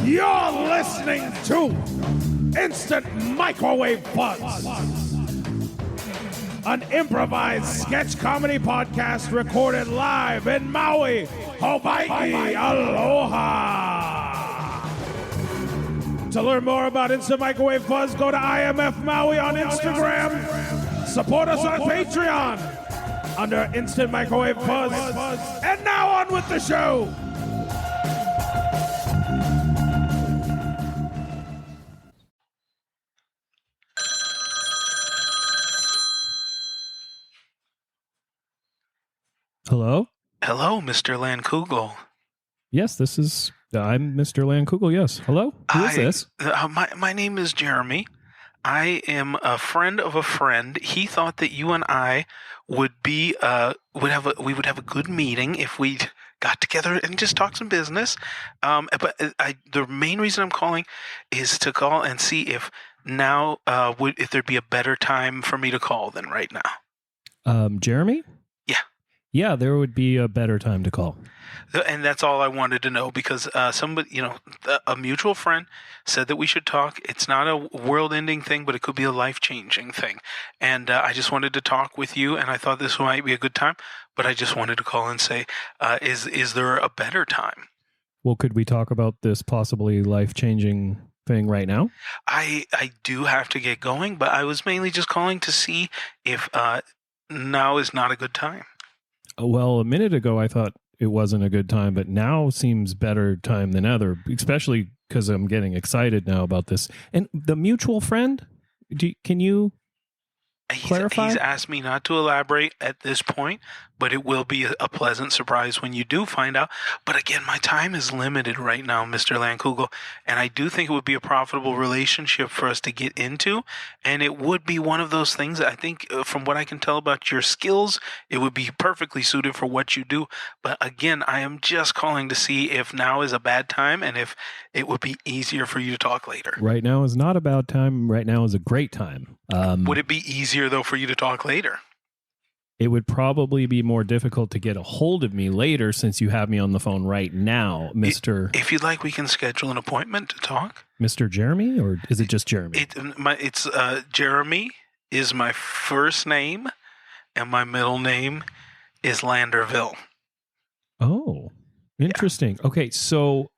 You're listening to Instant Microwave Fuzz, an improvised sketch comedy podcast recorded live in Maui, Hawaii. Aloha! To learn more about Instant Microwave Fuzz, go to IMF Maui on Instagram. Support us on Patreon under Instant Microwave Fuzz. And now on with the show. Hello? Hello, Mr. Landkugel. Yes, I'm Mr. Landkugel, yes. Hello? Who is this? My name is Jeremy. I am a friend of a friend. He thought that you and I would be, we would have a good meeting if we got together and just talk some business. But the main reason I'm calling is to call and see if now, if there'd be a better time for me to call than right now. Jeremy? Yeah, there would be a better time to call. And that's all I wanted to know because somebody, a mutual friend said that we should talk. It's not a world-ending thing, but it could be a life-changing thing. And I just wanted to talk with you, and I thought this might be a good time, but I just wanted to call and say, is there a better time? Well, could we talk about this possibly life-changing thing right now? I do have to get going, but I was mainly just calling to see if now is not a good time. Well, a minute ago, I thought it wasn't a good time, but now seems better time than ever, especially because I'm getting excited now about this. And the mutual friend, can you clarify? He's asked me not to elaborate at this point, but it will be a pleasant surprise when you do find out. But again, my time is limited right now, Mr. Landkugel, and I do think it would be a profitable relationship for us to get into, and it would be one of those things that I think, from what I can tell about your skills, it would be perfectly suited for what you do. But again, I am just calling to see if now is a bad time and if it would be easier for you to talk later. Right now is not a bad time. Right now is a great time. Would it be easier, though, for you to talk later? It would probably be more difficult to get a hold of me later since you have me on the phone right now, Mr. If you'd like, we can schedule an appointment to talk. Mr. Jeremy, or is it just Jeremy? It's Jeremy is my first name, and my middle name is Landerville. Oh, interesting. Yeah. Okay, so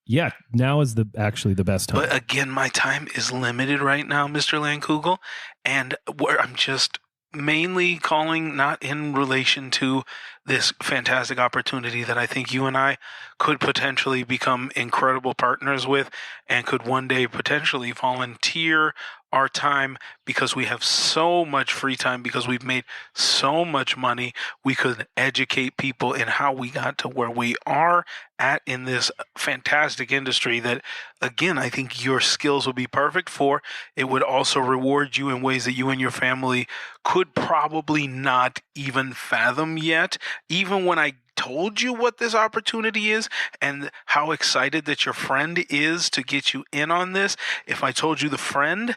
yeah, now is actually the best time. But again, my time is limited right now, Mr. Landkugel, and where I'm just mainly calling not in relation to this fantastic opportunity that I think you and I could potentially become incredible partners with and could one day potentially volunteer our time because we have so much free time, because we've made so much money. We could educate people in how we got to where we are at in this fantastic industry that, again, I think your skills will be perfect for. It would also reward you in ways that you and your family could probably not even fathom yet. Even when I told you what this opportunity is and how excited that your friend is to get you in on this, if I told you the friend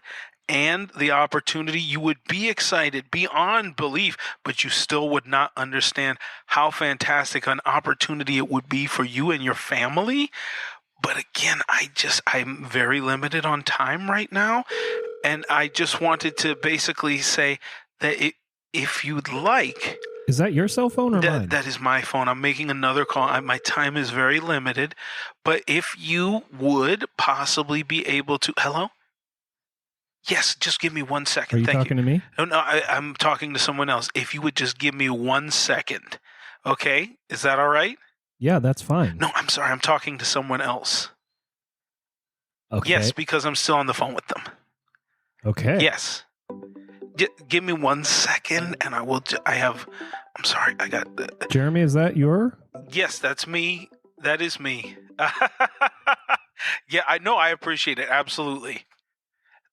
and the opportunity, you would be excited beyond belief, but you still would not understand how fantastic an opportunity it would be for you and your family. But again, I'm very limited on time right now, and I just wanted to basically say that if you'd like... Is that your cell phone or mine? That is my phone. I'm making another call. My time is very limited. But if you would possibly be able to... Hello? Yes, just give me 1 second. Are you talking to me? No, I'm talking to someone else. If you would just give me 1 second. Okay? Is that all right? Yeah, that's fine. No, I'm sorry. I'm talking to someone else. Okay. Yes, because I'm still on the phone with them. Okay. Yes. Give me 1 second, and I will. I'm sorry. I got. Jeremy, is that your? Yes, that's me. That is me. Yeah, I know. I appreciate it. Absolutely.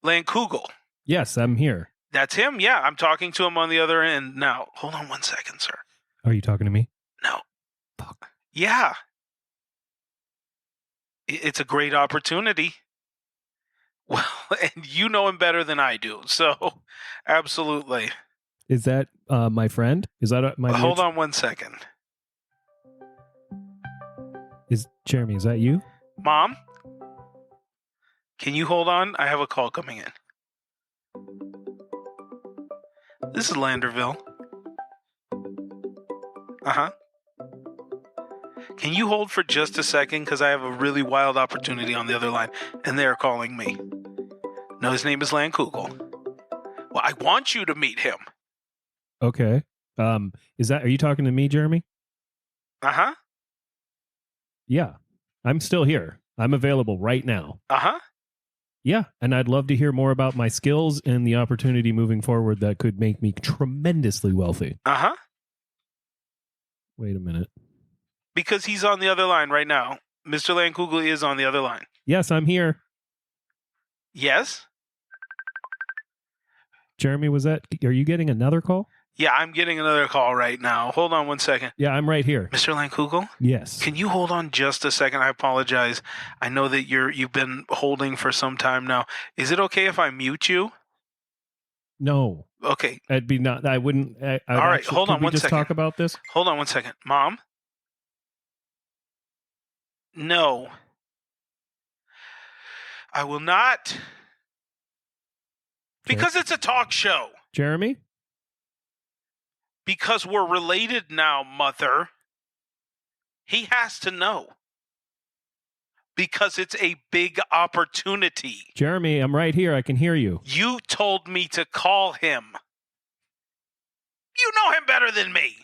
Landkugel. Yes, I'm here. That's him. Yeah, I'm talking to him on the other end now. Hold on 1 second, sir. Are you talking to me? No. Fuck. Yeah. It's a great opportunity. Well, and you know him better than I do, so absolutely. Is that my friend? Is that my? Hold on 1 second. Jeremy? Is that you? Mom? Can you hold on? I have a call coming in. This is Landerville. Uh-huh. Can you hold for just a second? Because I have a really wild opportunity on the other line, and they're calling me. No, his name is Lankugel. Well, I want you to meet him. Okay. Are you talking to me, Jeremy? Uh-huh. Yeah. I'm still here. I'm available right now. Uh-huh. Yeah, and I'd love to hear more about my skills and the opportunity moving forward that could make me tremendously wealthy. Uh-huh. Wait a minute. Because he's on the other line right now. Mr. Lankugel is on the other line. Yes, I'm here. Yes? Jeremy, are you getting another call? Yeah, I'm getting another call right now. Hold on 1 second. Yeah, I'm right here. Mr. Lankugel? Yes. Can you hold on just a second? I apologize. I know that you've been holding for some time now. Is it okay if I mute you? No. Okay. I wouldn't. All right, hold on 1 just second. talk about this? Hold on 1 second. Mom? No. I will not. Because it's a talk show. Jeremy? Because we're related now, mother. He has to know. Because it's a big opportunity. Jeremy, I'm right here. I can hear you. You told me to call him. You know him better than me.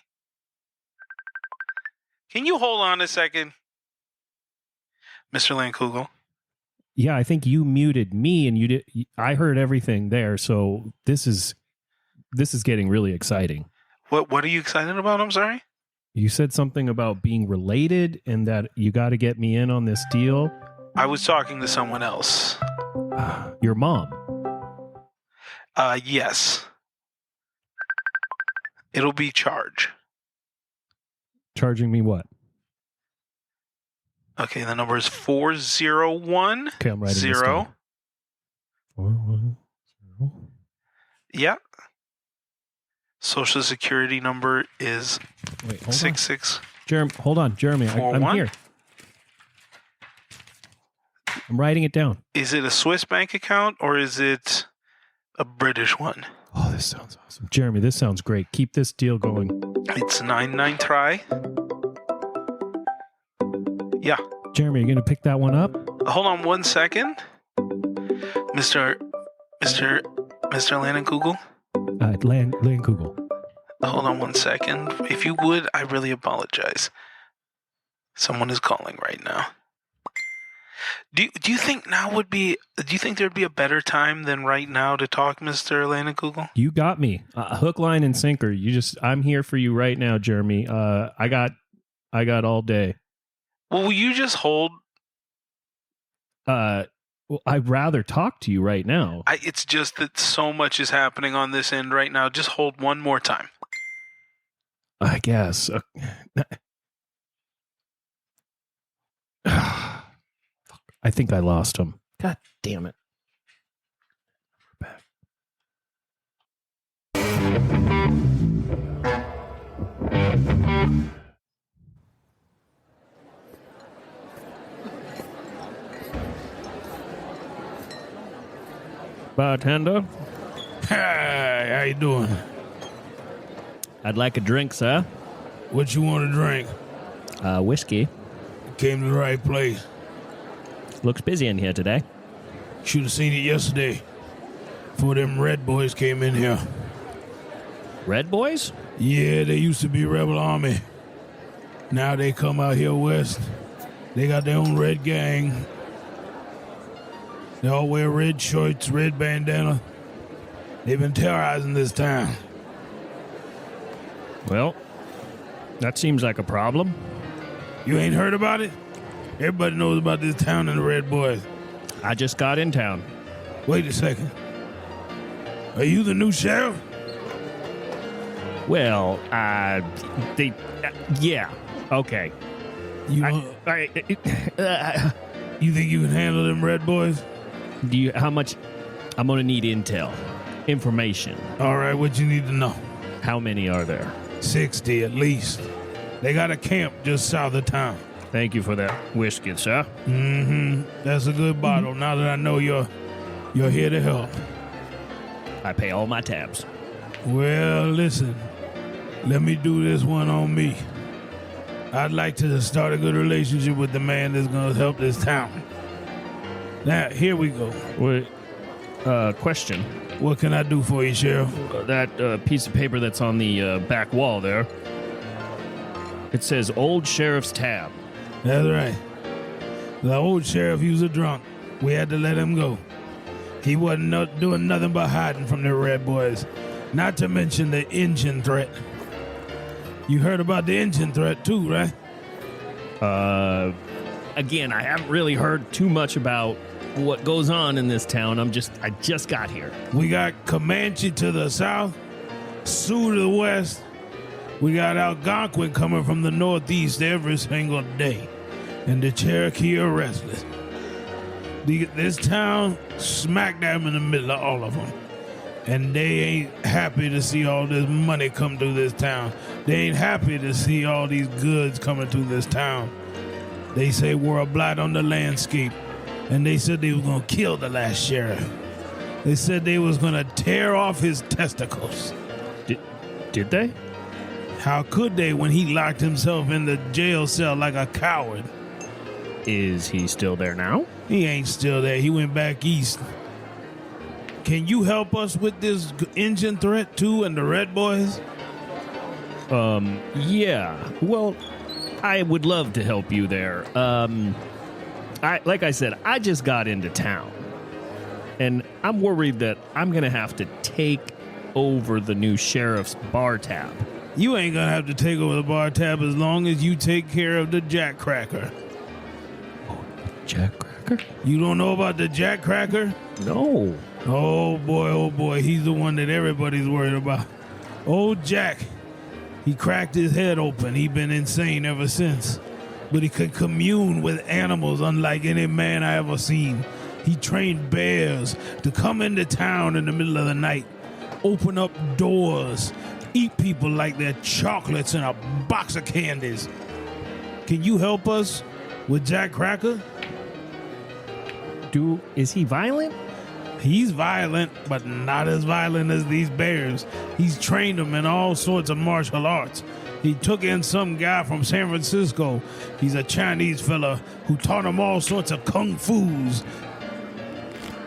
Can you hold on a second? Mr. Lankugel? Yeah, I think you muted me and you did. I heard everything there, so this is getting really exciting. What are you excited about? I'm sorry? You said something about being related and that you got to get me in on this deal. I was talking to someone else. Your mom? Yes. It'll be charge. Charging me what? Okay, the number is 401. Okay, I'm writing this down. 410. Yeah. Social Security number is 66. Jeremy, hold on, Jeremy. I'm here. I'm writing it down. Is it a Swiss bank account or is it a British one? Oh, this sounds awesome. Jeremy, this sounds great. Keep this deal going. It's 99 Yeah. Jeremy, you going to pick that one up? Hold on 1 second. Mr. Lankugel? Lankugel. Hold on 1 second. If you would, I really apologize. Someone is calling right now. Do you think now would be? Do you think there'd be a better time than right now to talk, Mr. Lankugel? You got me. Hook, line, and sinker. I'm here for you right now, Jeremy. I got all day. Well, will you just hold? Well, I'd rather talk to you right now. It's just that so much is happening on this end right now. Just hold one more time. I guess. I think I lost him. God damn it. We're back. Bartender? Hi, how you doing? I'd like a drink, sir. What you want to drink? Whiskey. Came to the right place. Looks busy in here today. Should have seen it yesterday. Before them red boys came in here. Red boys? Yeah, they used to be rebel army. Now they come out here west. They got their own red gang. They all wear red shirts, red bandana. They've been terrorizing this town. Well, that seems like a problem. You ain't heard about it? Everybody knows about this town and the red boys. I just got in town. Wait a second. Are you the new sheriff? Well, yeah, okay. You think you can handle them red boys? How much? I'm gonna need information. All right, what you need to know? How many are there? 60 at least. They got a camp just south of town. Thank you for that whiskey, sir. That's a good bottle. Now that I know you're here to help. I pay all my tabs. Well, listen. Let me do this one on me. I'd like to start a good relationship with the man that's going to help this town. Now, here we go. Wait, question. What can I do for you, Sheriff? That piece of paper that's on the back wall there. It says Old Sheriff's Tab. That's right. The old sheriff, he was a drunk. We had to let him go. He wasn't doing nothing but hiding from the Red Boys. Not to mention the engine threat. You heard about the engine threat too, right? Again, I haven't really heard too much about what goes on in this town. I just got here. We got Comanche to the south, Sioux to the west. We got Algonquin coming from the northeast every single day. And the Cherokee are restless. This town, smack dab in the middle of all of them. And they ain't happy to see all this money come through this town. They ain't happy to see all these goods coming through this town. They say we're a blight on the landscape. And they said they was going to kill the last sheriff. They said they was going to tear off his testicles. Did they? How could they when he locked himself in the jail cell like a coward? Is he still there now? He ain't still there. He went back east. Can you help us with this engine threat too and the Red Boys? Yeah. Well, I would love to help you there. Like I said, I just got into town. And I'm worried that I'm going to have to take over the new sheriff's bar tab. You ain't going to have to take over the bar tab as long as you take care of the Jack Cracker. Jack Cracker? You don't know about the Jack Cracker? No. Oh boy, he's the one that everybody's worried about. Old Jack, he cracked his head open. He been insane ever since. But he could commune with animals unlike any man I ever seen. He trained bears to come into town in the middle of the night, open up doors, eat people like they're chocolates in a box of candies. Can you help us with Jack Cracker? Is he violent? He's violent, but not as violent as these bears. He's trained them in all sorts of martial arts. He took in some guy from San Francisco. He's a Chinese fella who taught him all sorts of kung fus.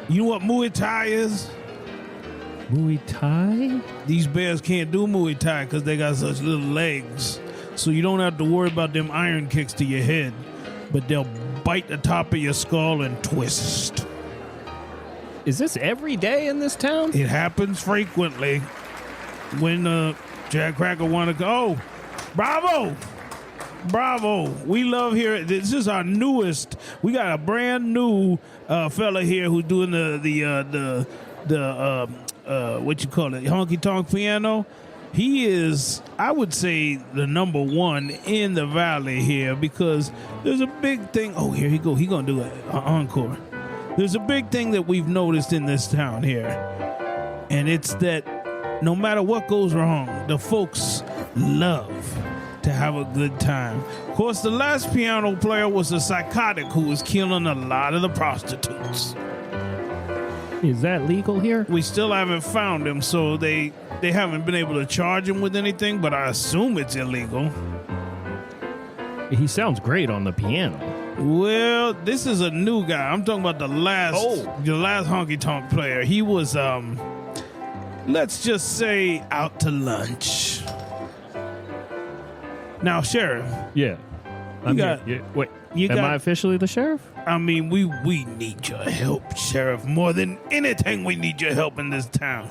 You know what Muay Thai is? Muay Thai? These bears can't do Muay Thai because they got such little legs. So you don't have to worry about them iron kicks to your head. But they'll bite the top of your skull and twist. Is this every day in this town? It happens frequently. When Jack Cracker want to go, bravo! We love here. This is our newest. We got a brand new fella here who's doing the what you call it, honky tonk piano. He is, I would say, the number one in the valley here because there's a big thing. Oh, here he go. He gonna do an encore. There's a big thing that we've noticed in this town here, and it's that no matter what goes wrong, the folks love to have a good time. Of course, the last piano player was a psychotic who was killing a lot of the prostitutes. Is that legal here? We still haven't found him, so they haven't been able to charge him with anything, but I assume it's illegal. He sounds great on the piano. Well, this is a new guy. I'm talking about the last honky tonk player. He was, let's just say, out to lunch. Now, Sheriff. Yeah. Wait, am I officially the sheriff? I mean, we need your help, Sheriff. More than anything, we need your help in this town.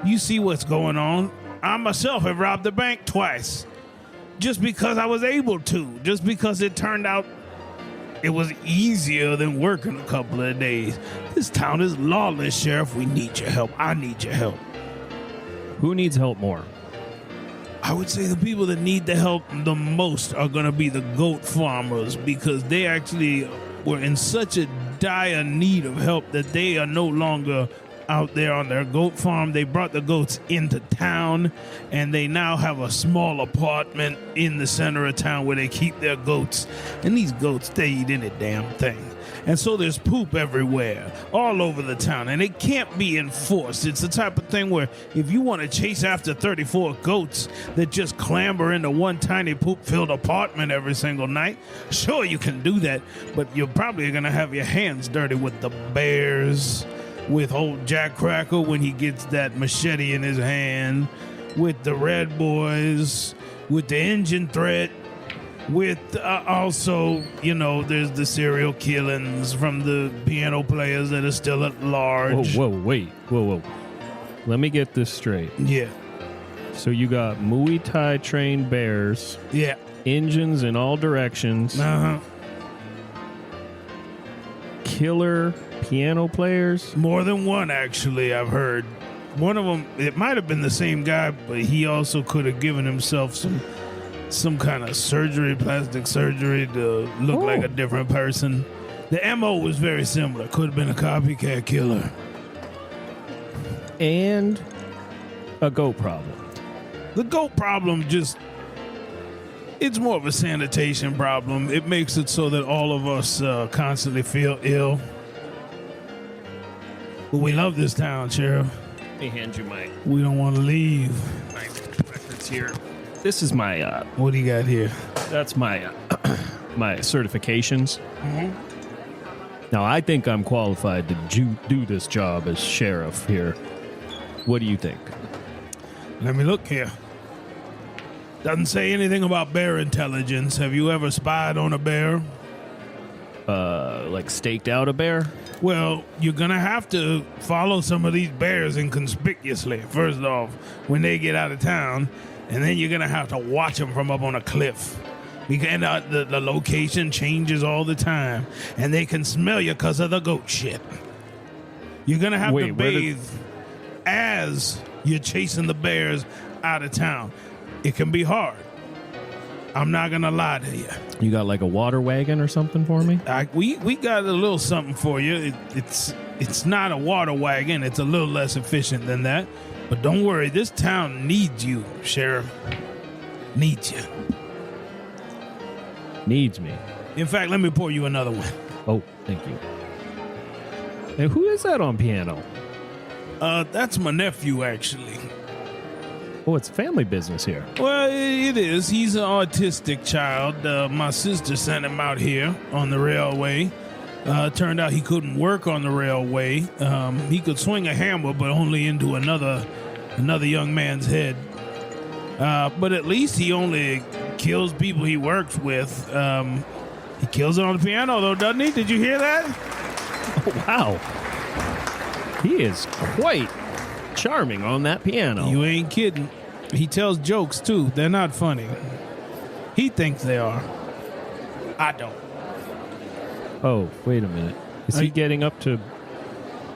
You see what's going on. I myself have robbed the bank twice. Just because I was able to. Just because it turned out it was easier than working a couple of days. This town is lawless, Sheriff. We need your help. I need your help. Who needs help more? I would say the people that need the help the most are going to be the goat farmers because they actually were in such a dire need of help that they are no longer out there on their goat farm. They brought the goats into town, and they now have a small apartment in the center of town where they keep their goats. And these goats, they eat any damn thing. And so there's poop everywhere, all over the town, and it can't be enforced. It's the type of thing where if you want to chase after 34 goats that just clamber into one tiny poop-filled apartment every single night, sure, you can do that, but you're probably going to have your hands dirty with the bears, with old Jack Cracker when he gets that machete in his hand, with the Red Boys, with the engine threat, with also, there's the serial killings from the piano players that are still at large. Whoa. Let me get this straight. Yeah. So you got Muay Thai trained bears. Yeah. Engines in all directions. Uh-huh. Killer piano players. More than one, actually, I've heard. One of them, it might have been the same guy, but he also could have given himself some kind of surgery, plastic surgery, to look like a different person. The MO was very similar. Could have been a copycat killer. And a goat problem. The goat problem it's more of a sanitation problem. It makes it so that all of us constantly feel ill. But we love this town, Sheriff. Let me hand you We don't want to leave. my records here. This is my, What do you got here? that's my, my certifications. Mm-hmm. Now, I think I'm qualified to do this job as sheriff here. What do you think? Let me look here. Doesn't say anything about bear intelligence. Have you ever spied on a bear? Like staked out a bear? Well, you're going to have to follow some of these bears inconspicuously, first off, when they get out of town. And then you're going to have to watch them from up on a cliff. Because the location changes all the time. And they can smell you because of the goat shit. You're going to have to bathe as you're chasing the bears out of town. It can be hard. I'm not going to lie to you. You got like a water wagon or something for me? We got a little something for you. It's not a water wagon. It's a little less efficient than that. But don't worry, this town needs you, Sheriff. Needs you. Needs me. In fact, let me pour you another one. Oh, thank you. Hey, who is that on piano? That's my nephew, actually. Oh, it's family business here. Well, it is. He's an autistic child. My sister sent him out here on the railway. Turned out he couldn't work on the railway. He could swing a hammer, but only into another young man's head. But at least he only kills people he works with. He kills it on the piano, though, doesn't he? Did you hear that? Oh, wow. He is quite charming on that piano. You ain't kidding. He tells jokes, too. They're not funny. He thinks they are. I don't. Oh, wait a minute. Is he getting up to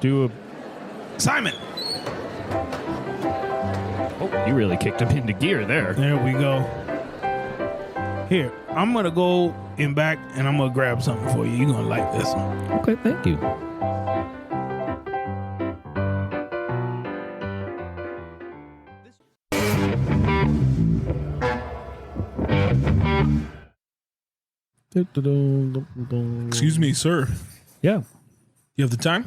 do a... Simon! Oh, you really kicked him into gear there. There we go. Here, I'm going to go in back and I'm going to grab something for you. You're going to like this one. Okay, thank you. Excuse me, sir. Yeah. You have the time?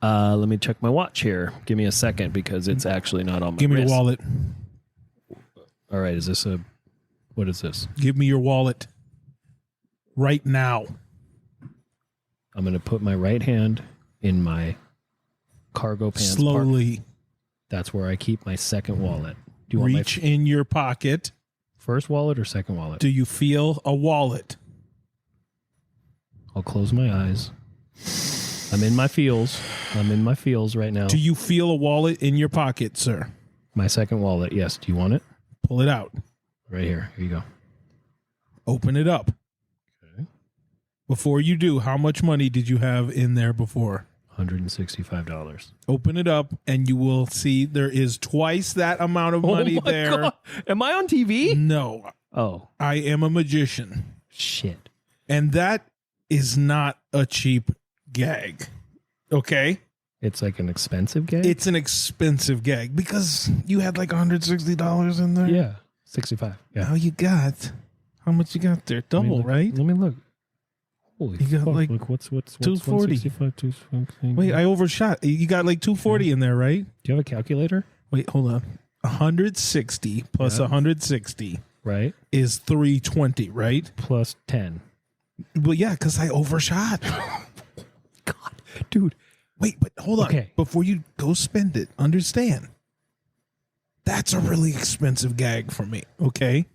Let me check my watch here. Give me a second because it's actually not on my Give me wrist. your wallet. All right, is this a... What is this? Give me your wallet. Right now. I'm going to put my right hand in my cargo pants. Slowly. That's where I keep my second wallet. Do you want Reach in your pocket. first wallet or second wallet? Do you feel a wallet? I'll close my eyes. I'm in my feels. I'm in my feels right now. Do you feel a wallet in your pocket, sir? My second wallet, yes. Do you want it? Pull it out. Right here. Here you go. Open it up. Okay. Before you do, how much money did you have in there before? $165. Open it up and you will see there is twice that amount of money there. God. Am I on TV? No, Oh, I am a magician. shit. And that is not a cheap gag. Okay? It's like an expensive gag? It's an expensive gag because you had like $160 in there. Yeah. 65. Yeah. How you got? How much you got there? Double, right? Let me look. Holy You got fuck. like Look, what's 240. 165, 260? Wait, I overshot. You got like 240 in there, right? Do you have a calculator? Wait, hold on. 160 plus 160 Right. is 320, right? Plus 10. Well, yeah, because I overshot. God. Dude. Wait, but hold on. Okay. Before you go spend it, understand. That's a really expensive gag for me, okay?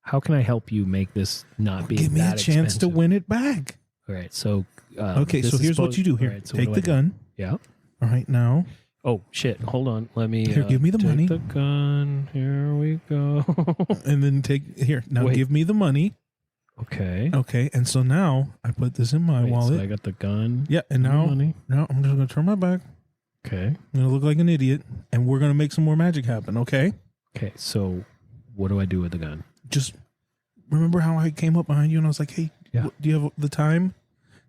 How can I help you make this not be Give me a that chance expensive? to win it back. All right. So, Okay, this so is here's what supposed- you do here. all right, so Take what the do I do? gun. Yeah. All right, now. Oh, shit. Hold on. Let me. Here, give me the take money. the gun. Here we go. And then here. Now Wait. give me the money. Okay. Okay, and so now I put this in my Wait, wallet. So I got the gun. Yeah, and the now money. I'm just gonna turn my back. Okay. I'm gonna look like an idiot, and we're gonna make some more magic happen. Okay, Okay. So, what do I do with the gun? just remember how I came up behind you and I was like, "Hey, Yeah. do you have the time?"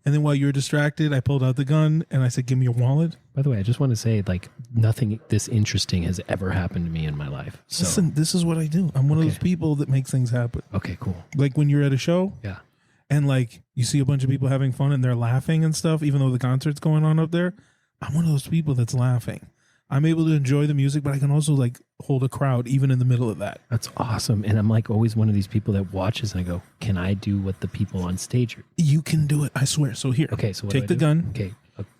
And then while you were distracted, I pulled out the gun and I said, "Give me your wallet." By the way, I just want to say, like, nothing this interesting has ever happened to me in my life. So, Listen, this is what I do. I'm one of Okay. those people that makes things happen. okay, cool. Like when you're at a show Yeah. and like you see a bunch of people having fun and they're laughing and stuff, even though the concert's going on up there. I'm one of those people that's laughing. I'm able to enjoy the music, but I can also like hold a crowd even in the middle of that. That's awesome. And I'm like always one of these people that watches and I go, can I do what the people on stage are? You can do it. I swear. So here, Okay, so what do take I the do? gun. Okay.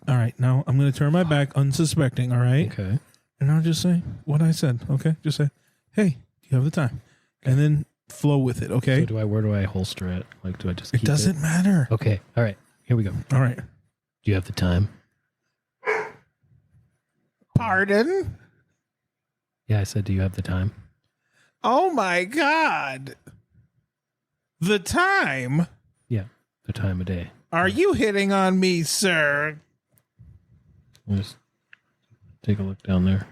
All right. Now I'm going to turn my back unsuspecting. All right. Okay. And I'll just say what I said. Okay. Just say, hey, do you have the time? And then flow with it. Okay. So where do I holster it? Like, do I just It keep doesn't matter. Okay. All right. Here we go. All right. Do you have the time? Pardon? Yeah, I said, do you have the time? Oh my God. The time? Yeah. The time of day. Are you hitting on me, sir? Just take a look down there.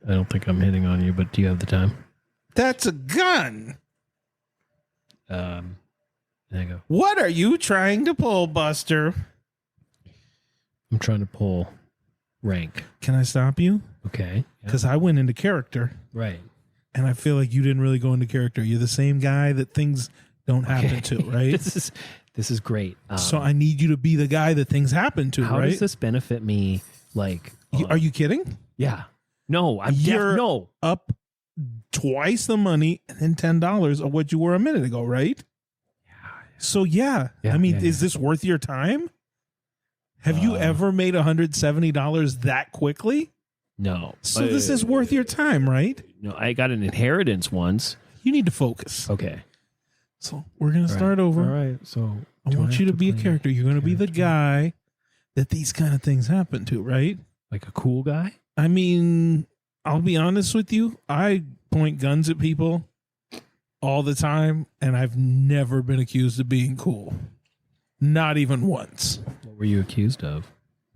I don't think I'm hitting on you, but do you have the time? That's a gun. There you go. What are you trying to pull, Buster? I'm trying to pull rank. Can I stop you? Okay. Yeah. Because I went into character, Right. and I feel like you didn't really go into character. You're the same guy that things don't happen to, right? This is great. So I need you to be the guy that things happen to, how right? does this benefit me? Like, Are you kidding? yeah. No, You're no. up twice the money and then $10 of what you were a minute ago, right? So yeah, Yeah, I mean, yeah, is this worth your time? Have you ever made $170 that quickly? No. So this is worth your time, right? No, I got an inheritance once. You need to focus. Okay. So we're gonna start over. All right. So I want you to be a character. You're gonna be the guy that these kind of things happen to, right? like a cool guy. I mean, I'll be honest with you. I point guns at people all the time, and I've never been accused of being cool. Not even once. What were you accused of?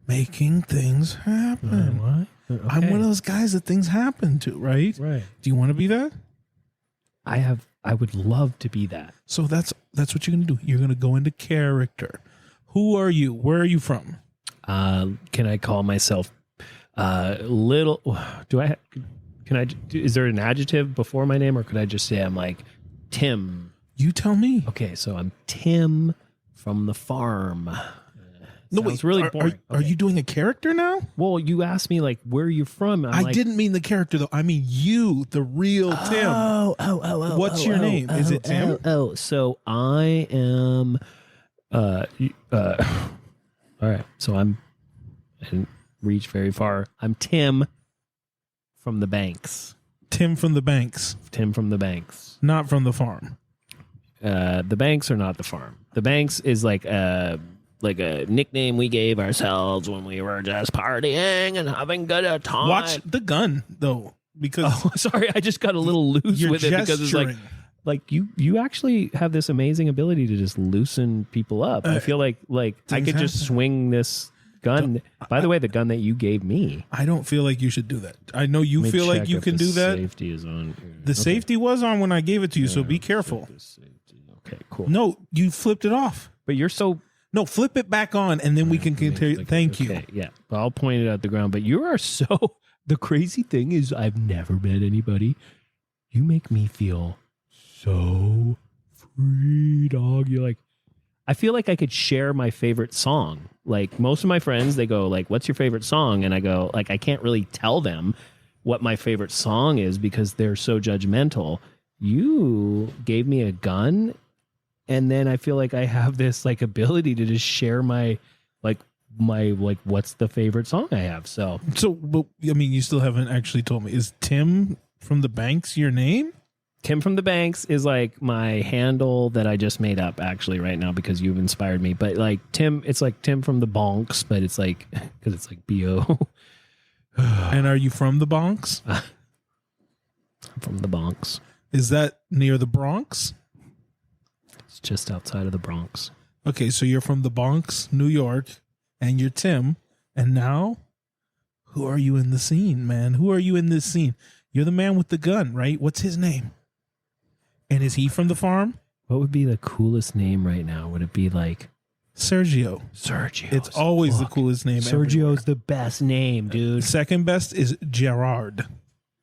Making things happen. What? I'm one of those guys that things happen to, right? Right. Do you want to be that? I would love to be that. So that's what you're going to do. You're going to go into character. Who are you? Where are you from? Can I call myself little? Is there an adjective before my name, or could I just say I'm like Tim? You tell me. Okay, so I'm Tim from the farm. No, Sounds wait. really Are boring. you doing a character now? Well, you asked me like where are you from? I'm I like, didn't mean the character though. I mean you, the real Tim. Oh. What's your name? Is it Tim? So I am. All right. So I didn't reach very far. I'm Tim from the banks. Tim from the banks, Tim from the banks. not from the farm. The banks are not the farm. The banks is like a nickname we gave ourselves when we were just partying and having good time. Watch the gun though, because Oh, sorry, I just got a little loose you're with it because it's like you actually have this amazing ability to just loosen people up. I feel like I things could just happen. swing this gun. By the way, the gun that you gave me. I don't feel like you should do that. I know you Let me feel like check you if can the do that. Safety is on. Here. The safety was on when I gave it to you, so be careful. Okay, cool. No, you flipped it off. But you're so No, flip it back on, and then we can continue. Thank you. Okay, yeah. I'll point it at the ground. But you are so. The crazy thing is, I've never met anybody. You make me feel so free, dog. You're like, I feel like I could share my favorite song. Like most of my friends, they go like, "What's your favorite song?" And I go like, I can't really tell them what my favorite song is because they're so judgmental. You gave me a gun. And then I feel like I have this like ability to just share my what's the favorite song I have. So but, I mean, you still haven't actually told me. Is Tim from the Banks your name? Tim from the Banks is like my handle that I just made up actually right now because you've inspired me. But like Tim, it's like Tim from the Bonks, but it's like because it's like B-O. And are you from the Bonks? I'm from the Bonks. Is that near the Bronx? It's just outside of the Bronx. Okay, so you're from the Bronx, New York, and you're Tim. And now, who are you in the scene, man? Who are you in this scene? You're the man with the gun, right? What's his name? And is he from the farm? What would be the coolest name right now? Would it be like Sergio? Sergio. It's always the coolest name. Sergio's everywhere. the best name, dude. Second best is Gerard.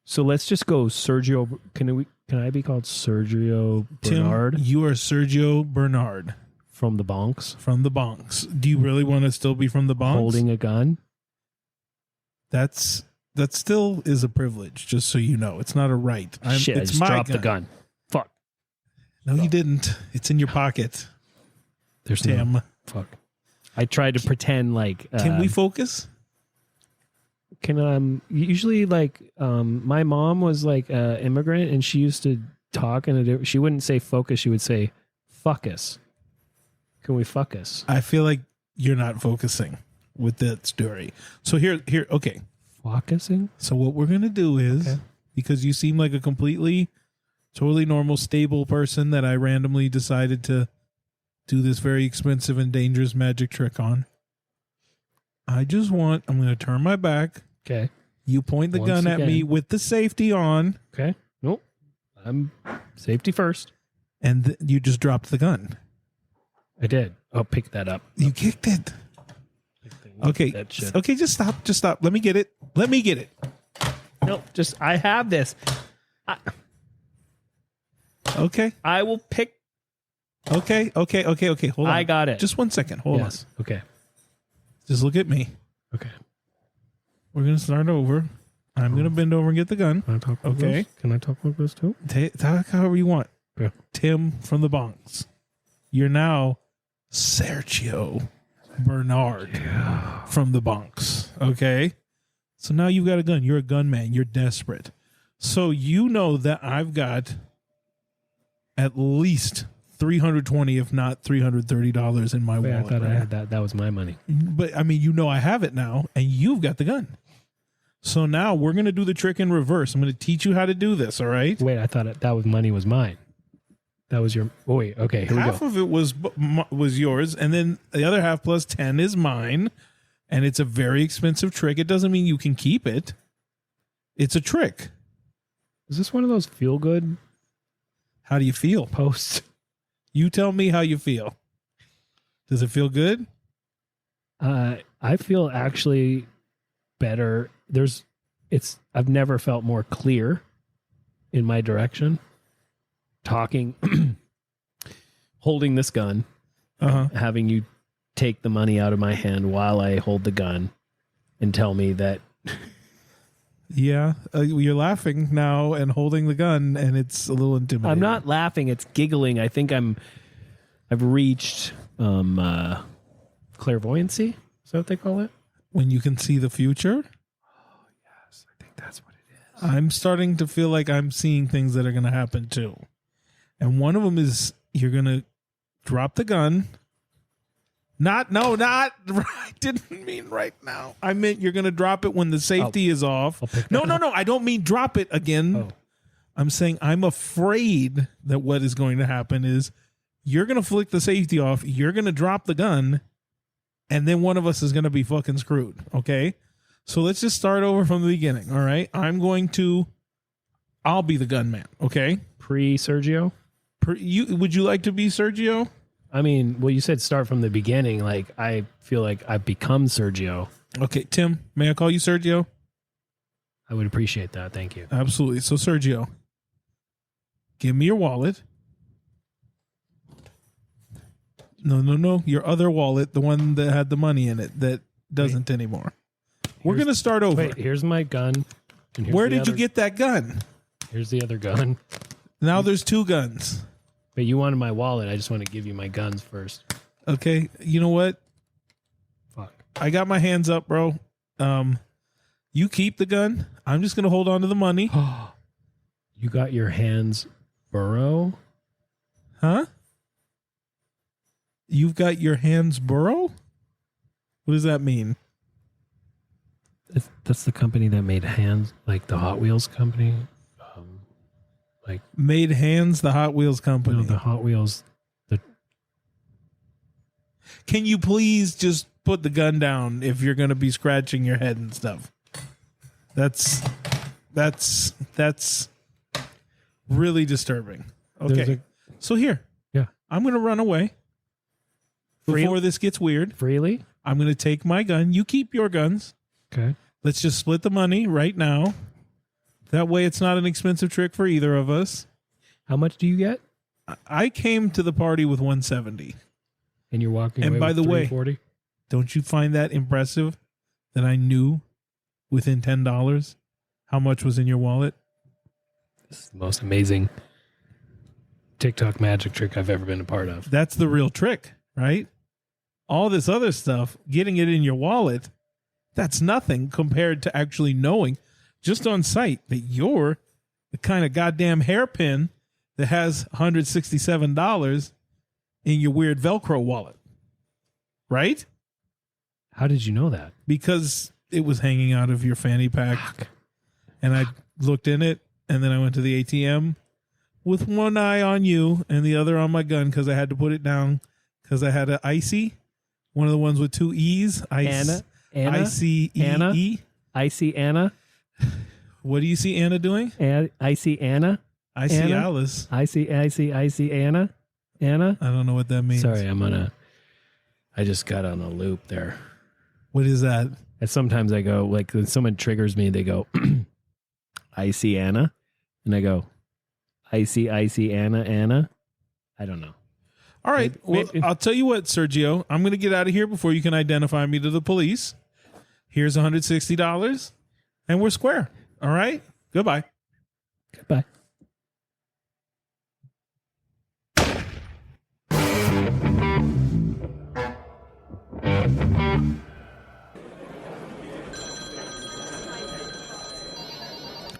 So let's just go Sergio. Can I be called Sergio Bernard? Tim, you are Sergio Bernard. From the Bonks? From the Bonks. Do you really want to still be from the Bonks? Holding a gun? That still is a privilege, just so you know. It's not a right. Shit, I it's just my dropped gun. the gun. Fuck. No, you didn't. It's in your pocket. There's Tim. no... Fuck. I tried to pretend like... Can we focus? Usually like my mom was like an immigrant and she used to talk and she wouldn't say focus, she would say fuck us. Can we fuck us? I feel like you're not focusing with that story. So here, okay. Focusing? So what we're going to do is, because you seem like a totally normal, stable person that I randomly decided to do this very expensive and dangerous magic trick on. I'm going to turn my back. Okay. You point the gun at me with the safety on. Okay. Nope. I'm safety first. And you just dropped the gun. I did. I'll pick that up. You kicked it. Okay. Okay, just stop. Just stop. Let me get it. Nope. I have this. Okay. I will pick. Okay. Hold on. I got it. Just 1 second. Hold on. Okay. Just look at me. Okay. We're going to start over. I'm going to bend over and get the gun. Can I talk about this? Can I talk about this too? Talk however you want. Yeah. Tim from the Bonks. You're now Sergio Bernard from the Bonks. Okay? So now you've got a gun. You're a gunman. You're desperate. So you know that I've got at least $320, if not $330 in my wallet. I thought right? I had that. That was my money. But I mean, you know I have it now, and you've got the gun. So now we're going to do the trick in reverse. I'm going to teach you how to do this, all right? Wait, I thought that was money was mine. That was your... Oh, wait. Okay, here Half we go. of it was yours, and then the other half plus 10 is mine, and it's a very expensive trick. It doesn't mean you can keep it. It's a trick. Is this one of those feel-good How do you feel? posts? You tell me how you feel. Does it feel good? I feel actually better. I've never felt more clear in my direction. Talking, holding this gun, having you take the money out of my hand while I hold the gun and tell me that. Yeah, you're laughing now and holding the gun, and it's a little intimidating. I'm not laughing. It's giggling. I think I've reached clairvoyancy. Is that what they call it? When you can see the future? Oh, yes. I think that's what it is. I'm starting to feel like I'm seeing things that are going to happen too. And one of them is you're going to drop the gun. I didn't mean right now. I meant you're going to drop it when the safety is off. No. I don't mean drop it again. Oh. I'm saying I'm afraid that what is going to happen is you're going to flick the safety off. You're going to drop the gun. And then one of us is going to be fucking screwed. Okay. So let's just start over from the beginning. All right. I'll be the gunman. Okay. Pre-Sergio? Would you like to be Sergio? I mean, well, you said start from the beginning. Like, I feel like I've become Sergio. Okay, Tim, may I call you Sergio? I would appreciate that. Thank you. Absolutely. So, Sergio, give me your wallet. No. Your other wallet, the one that had the money in it that doesn't anymore. We're going to start over. Wait, here's my gun. And here's Where the did you other- get that gun? Here's the other gun. Now there's 2 guns. But you wanted my wallet. I just want to give you my guns first. Okay. You know what? Fuck. I got my hands up, bro. You keep the gun. I'm just going to hold on to the money. You got your hands burrow? Huh? You've got your hands burrow? What does that mean? That's the company that made hands, like the Hot Wheels company. Made Hands, the Hot Wheels company. No, the Hot Wheels. Can you please just put the gun down if you're going to be scratching your head and stuff? That's really disturbing. Okay. So here. Yeah. I'm going to run away before this gets weird. Freely? I'm going to take my gun. You keep your guns. Okay. Let's just split the money right now. That way it's not an expensive trick for either of us. How much do you get? I came to the party with 170. And you're walking And away by with the way, 340? Don't you find that impressive that I knew within $10 how much was in your wallet? This is the most amazing TikTok magic trick I've ever been a part of. That's the real trick, right? All this other stuff, getting it in your wallet, that's nothing compared to actually knowing just on sight that you're the kind of goddamn hairpin that has $167 in your weird Velcro wallet. Right? How did you know that? Because it was hanging out of your fanny pack. Fuck. And I looked in it, and then I went to the ATM with one eye on you and the other on my gun because I had to put it down because I had an icy, one of the ones with 2 E's. Anna? I-C-E-E. Anna? I see Anna. What do you see Anna doing? I see Anna. I see Anna? Alice. I see Anna. Anna. I don't know what that means. Sorry, I just got on a loop there. What is that? And sometimes I go, like, when someone triggers me, they go, I see Anna. And I go, I see Anna. I don't know. All right. Maybe- Well, I'll tell you what, Sergio. I'm going to get out of here before you can identify me to the police. Here's $160, and we're square. All right? Goodbye. Goodbye.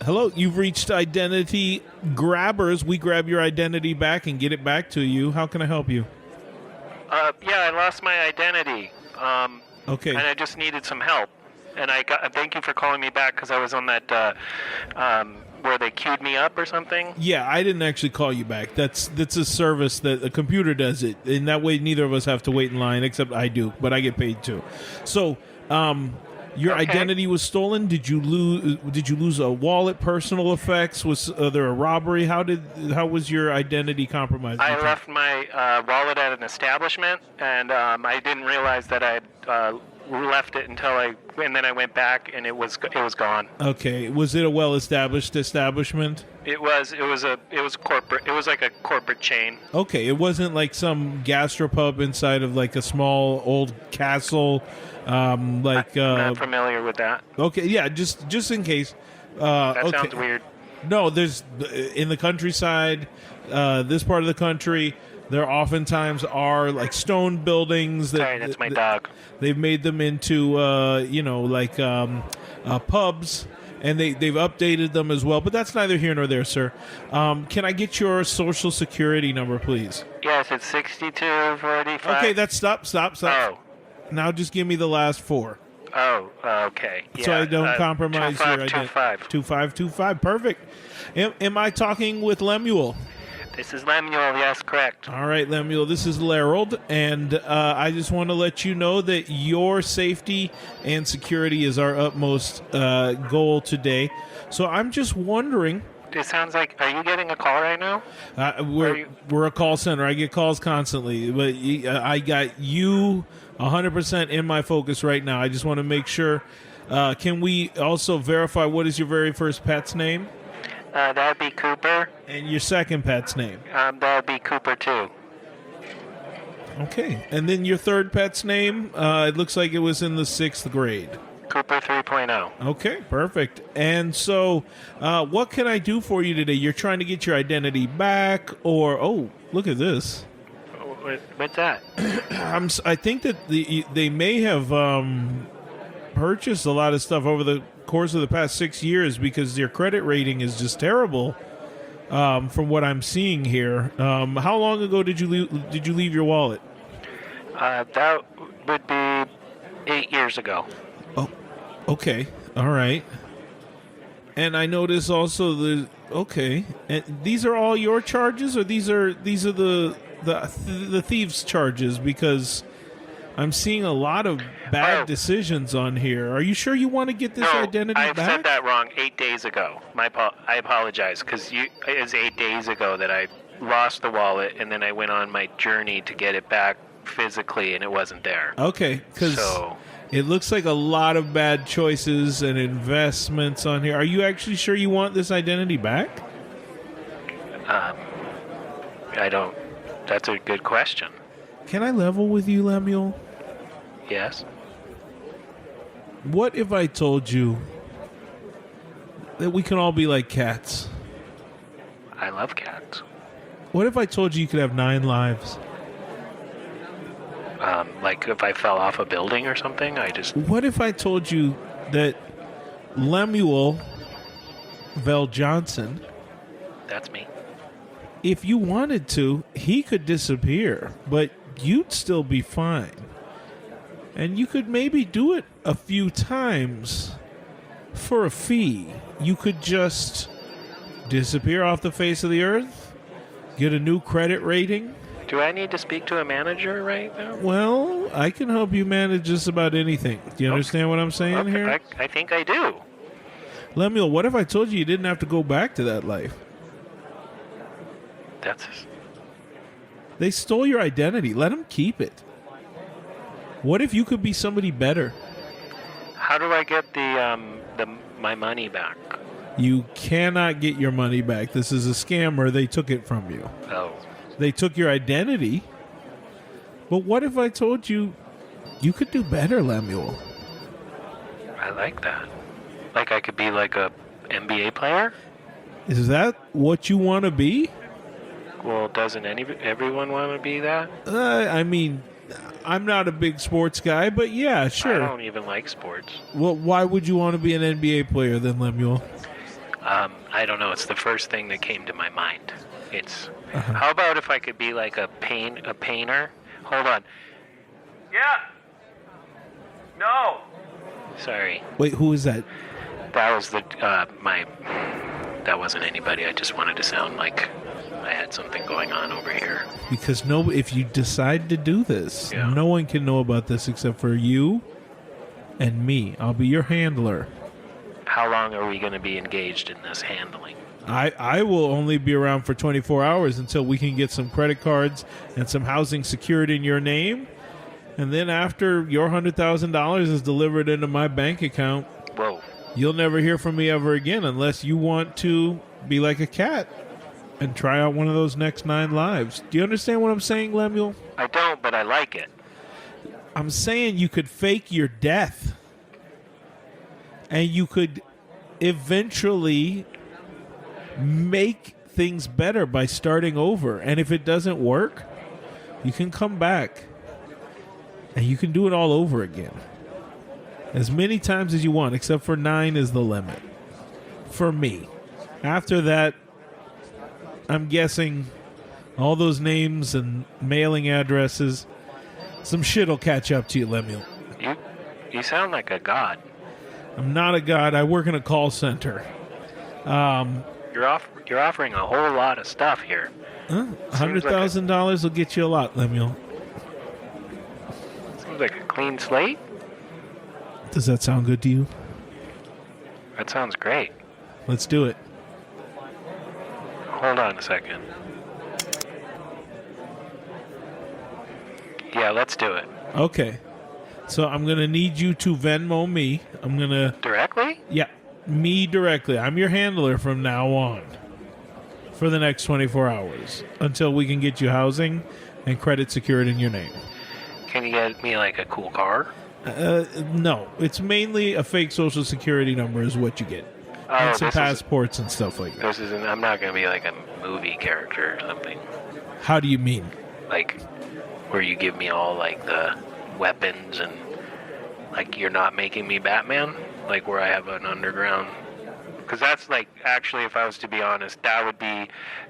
Hello, you've reached Identity Grabbers. We grab your identity back and get it back to you. How can I help you? Yeah, I lost my identity. Okay. And I just needed some help. And thank you for calling me back because I was on that where they queued me up or something. Yeah, I didn't actually call you back. That's a service that a computer does it, and that way neither of us have to wait in line, except I do, but I get paid too. So, your Okay. identity was stolen. Did you lose a wallet? Personal effects? Was there a robbery? How was your identity compromised? I left my wallet at an establishment, and I didn't realize that I had left it and then I went back, and it was gone. Okay, was it a well-established establishment? It was corporate. It was like a corporate chain. Okay, it wasn't like some gastropub inside of like a small old castle. I'm not familiar with that. Okay, yeah, just in case. That okay. sounds weird. No, there's in the countryside, this part of the country, there oftentimes are like stone buildings that Sorry, that's my dog. they've made them into pubs, and they've updated them as well. But that's neither here nor there, sir. Can I get your social security number, please? Yes, it's 6245. Okay, that's stop. Oh. Now just give me the last 4. Oh, okay. Yeah, So I don't compromise your identity. 2525. 2525. Perfect. Am I talking with Lemuel? This is Lemuel, yes, correct. All right, Lemuel, this is Lerald, and I just want to let you know that your safety and security is our utmost goal today. So I'm just wondering It sounds like. Are you getting a call right now? We're a call center. I get calls constantly, but I got you 100% in my focus right now. I just want to make sure. Can we also verify what is your very first pet's name? That would be Cooper. And your second pet's name? That would be Cooper too. Okay. And then your third pet's name? It looks like it was in the 6th grade. Cooper 3.0. Okay, perfect. And so, what can I do for you today? You're trying to get your identity back, or look at this. What's that? I think that they may have purchased a lot of stuff over the course of the past 6 years because their credit rating is just terrible. From what I'm seeing here, how long ago did you leave your wallet? That would be 8 years ago. Oh, okay, all right. And I notice also and these are all your charges, or these are the thieves' charges, because I'm seeing a lot of bad decisions on here. Are you sure you want to get this identity back? I said that wrong 8 days ago. I apologize, because it was 8 days ago that I lost the wallet, and then I went on my journey to get it back physically, and it wasn't there. Okay, because it looks like a lot of bad choices and investments on here. Are you actually sure you want this identity back? I don't. That's a good question. Can I level with you, Lemuel? Yes. What if I told you that we can all be like cats? I love cats. What if I told you could have 9 lives? Like if I fell off a building or something, What if I told you that Lemuel Vel Johnson, that's me. if you wanted to, he could disappear, but you'd still be fine. And you could maybe do it a few times for a fee. You could just disappear off the face of the earth, get a new credit rating. Do I need to speak to a manager right now? Well, I can help you manage just about anything. Do you understand what I'm saying here? I think I do. Lemuel, what if I told you didn't have to go back to that life? They stole your identity. Let them keep it. What if you could be somebody better? How do I get my money back? You cannot get your money back. This is a scammer. They took it from you. Oh. They took your identity. But what if I told you you could do better, Lemuel? I like that. Like I could be like a NBA player? Is that what you want to be? Well, doesn't everyone want to be that? I mean, I'm not a big sports guy, but yeah, sure. I don't even like sports. Well, why would you want to be an NBA player then, Lemuel? I don't know. It's the first thing that came to my mind. How about if I could be like a painter? Hold on. Yeah. No. Sorry. Wait, who is that? That was that wasn't anybody. I just wanted to sound like I had something going on over here. Because if you decide to do this, no one can know about this except for you and me. I'll be your handler. How long are we going to be engaged in this handling? I will only be around for 24 hours until we can get some credit cards and some housing secured in your name. And then after your $100,000 is delivered into my bank account, whoa, you'll never hear from me ever again unless you want to be like a cat and try out one of those next 9 lives. Do you understand what I'm saying, Lemuel? I don't, but I like it. I'm saying you could fake your death. And you could eventually make things better by starting over. And if it doesn't work, you can come back. And you can do it all over again. As many times as you want, except for 9 is the limit. For me. After that, I'm guessing all those names and mailing addresses, some shit will catch up to you, Lemuel. You sound like a god. I'm not a god. I work in a call center. You're offering a whole lot of stuff here. $100,000 will get you a lot, Lemuel. Seems like a clean slate. Does that sound good to you? That sounds great. Let's do it. Hold on a second. Yeah, let's do it. Okay. So I'm going to need you to Venmo me. I'm going to... Directly? Yeah, me directly. I'm your handler from now on for the next 24 hours until we can get you housing and credit secured in your name. Can you get me like a cool car? No, it's mainly a fake social security number is what you get. Oh, And some this is- passports and stuff like that. This isn't. I'm not gonna be like a movie character or something. How do you mean? Like where you give me all like the weapons and like you're not making me Batman. Like where I have an underground. Because that's like actually, if I was to be honest, that would be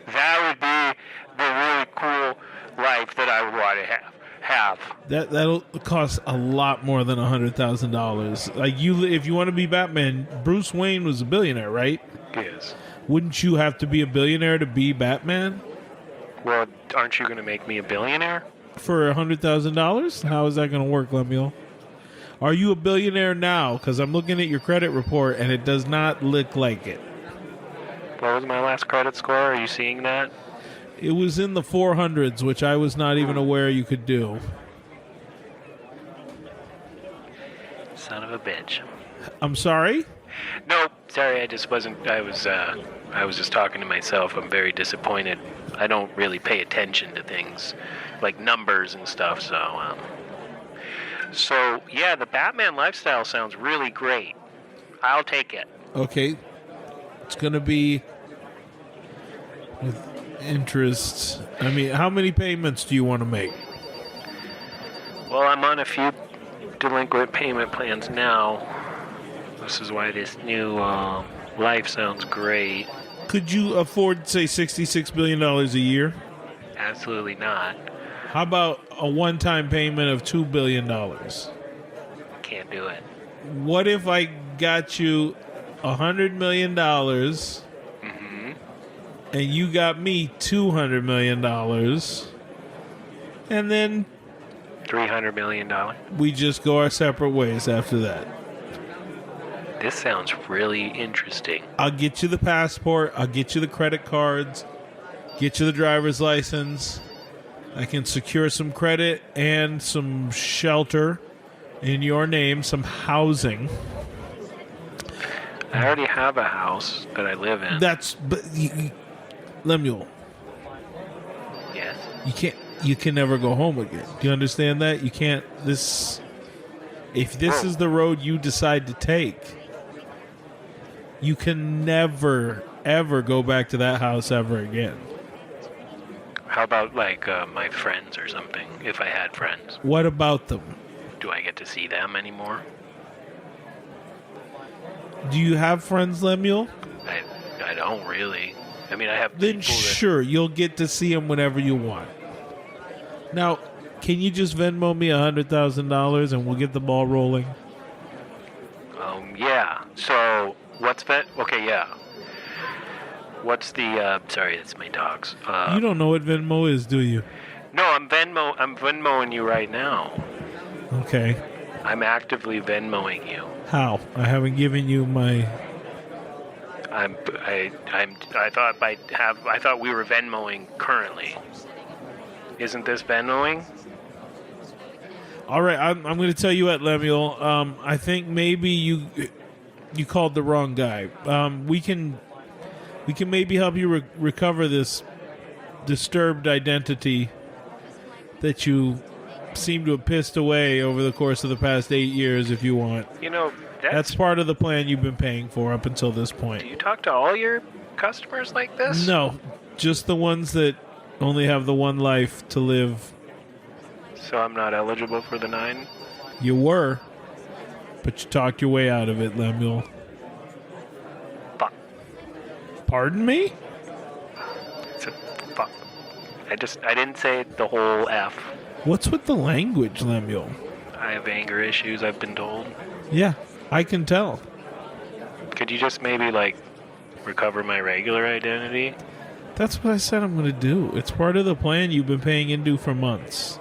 the really cool life that I would want to have. That'll cost a lot more than $100,000. Like if you want to be Batman, Bruce Wayne was a billionaire, right? Yes. Wouldn't you have to be a billionaire to be Batman? Well, aren't you going to make me a billionaire? For $100,000? How is that going to work, Lemuel? Are you a billionaire now? Because I'm looking at your credit report and it does not look like it. What was my last credit score? Are you seeing that? It was in the 400s, which I was not even aware you could do. Son of a bitch. I'm sorry? No, sorry, I just wasn't. I was just talking to myself. I'm very disappointed. I don't really pay attention to things like numbers and stuff. So yeah, the Batman lifestyle sounds really great. I'll take it. Okay. It's going to be with interest. I mean, how many payments do you want to make? Well, I'm on a few delinquent payment plans now. This is why this new life sounds great. Could you afford, say, $66 billion a year? Absolutely not. How about a one-time payment of $2 billion? Can't do it. What if I got you $100 million and you got me $200 million and then $300 million. we just go our separate ways after that? This sounds really interesting. I'll get you the passport. I'll get you the credit cards. Get you the driver's license. I can secure some credit and some shelter in your name, some housing. I already have a house that I live in. Lemuel, Yes. you can never go home again. Do you understand that? You can't, if this is the road you decide to take, you can never, ever go back to that house ever again. How about like my friends or something? If I had friends, What about them? do I get to see them anymore? Do you have friends, Lemuel? I don't really. I mean, I have Then people that... sure, you'll get to see them whenever you want. Now, can you just Venmo me $100,000 and we'll get the ball rolling? Yeah. So, what's that? Okay, yeah. What's the, sorry, it's my dogs. You don't know what Venmo is, do you? No, I'm Venmoing you right now. Okay. I'm actively Venmoing you. How? I haven't given you my... I thought we were Venmoing currently. Isn't this Venmoing? All right, I'm going to tell you what, Lemuel. I think maybe you called the wrong guy. We can maybe help you recover this disturbed identity that you seem to have pissed away over the course of the past 8 years, if you want. You know, That's part of the plan you've been paying for up until this Do point. you talk to all your customers like this? No, just the ones that only have the one life to live. So I'm not eligible for the 9? You were, but you talked your way out of it, Lemuel. Fuck. Pardon me? It's a fuck. I didn't say the whole F. What's with the language, Lemuel? I have anger issues, I've been told. Yeah, I can tell. Could you just maybe, like, recover my regular identity? That's what I said I'm going to do. It's part of the plan you've been paying into for months.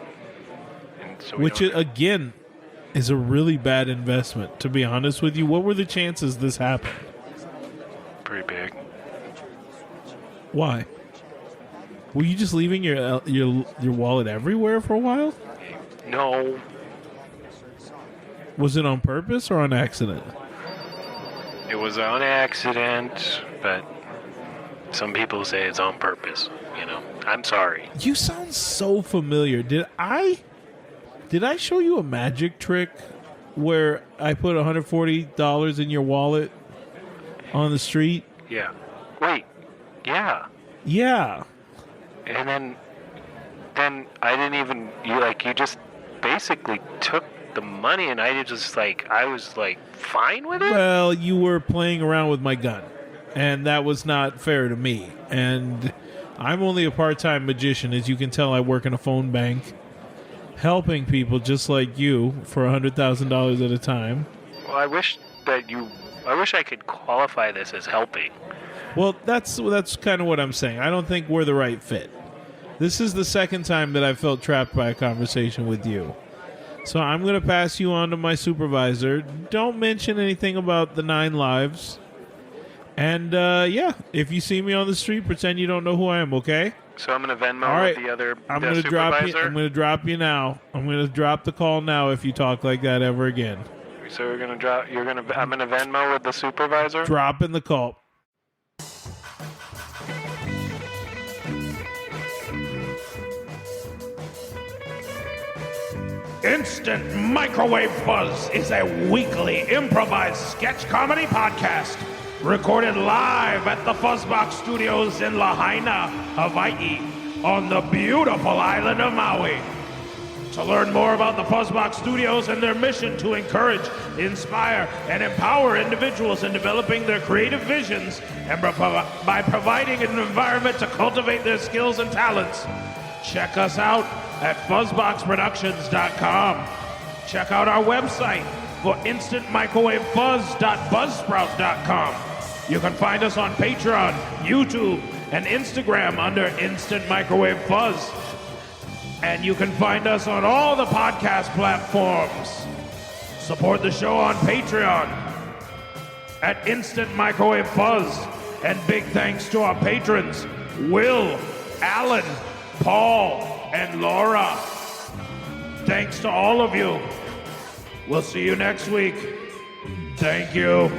And so Which, again, is a really bad investment. To be honest with you, what were the chances this happened? pretty big. Why? Were you just leaving your wallet everywhere for a while? No, Was it on purpose or on accident? it was on accident, but some people say it's on purpose. I'm sorry. You sound so familiar. Did I show you a magic trick where I put $140 in your wallet on the street? Yeah. Wait. Yeah. Yeah. And then I didn't even you just basically took the money, and I was fine with it. Well, you were playing around with my gun, and that was not fair to me. And I'm only a part-time magician. As you can tell, I work in a phone bank, helping people just like you for $100,000 at a time. Well, I wish I could qualify this as helping. Well, that's kind of what I'm saying. I don't think we're the right fit. This is the second time that I felt trapped by a conversation with you. So I'm going to pass you on to my supervisor. Don't mention anything about the 9 lives. And, if you see me on the street, pretend you don't know who I am, okay? So I'm going to Venmo All right. the other I'm the going to drop you. supervisor? I'm going to drop you now. I'm going to drop the call now if you talk like that ever again. So I'm going to Venmo with the supervisor? Dropping the call. Instant Microwave Fuzz is a weekly improvised sketch comedy podcast recorded live at the Fuzzbox Studios in Lahaina, Hawaii, on the beautiful island of Maui. To learn more about the Fuzzbox Studios and their mission to encourage, inspire, and empower individuals in developing their creative visions and by providing an environment to cultivate their skills and talents, check us out at fuzzboxproductions.com. Check out our website for instantmicrowavefuzz.buzzsprout.com. You can find us on Patreon, YouTube, and Instagram under Instant Microwave Fuzz. And you can find us on all the podcast platforms. Support the show on Patreon at Instant Microwave Fuzz. And big thanks to our patrons, Will, Alan, Paul, and Laura. Thanks to all of you. We'll see you next week. Thank you.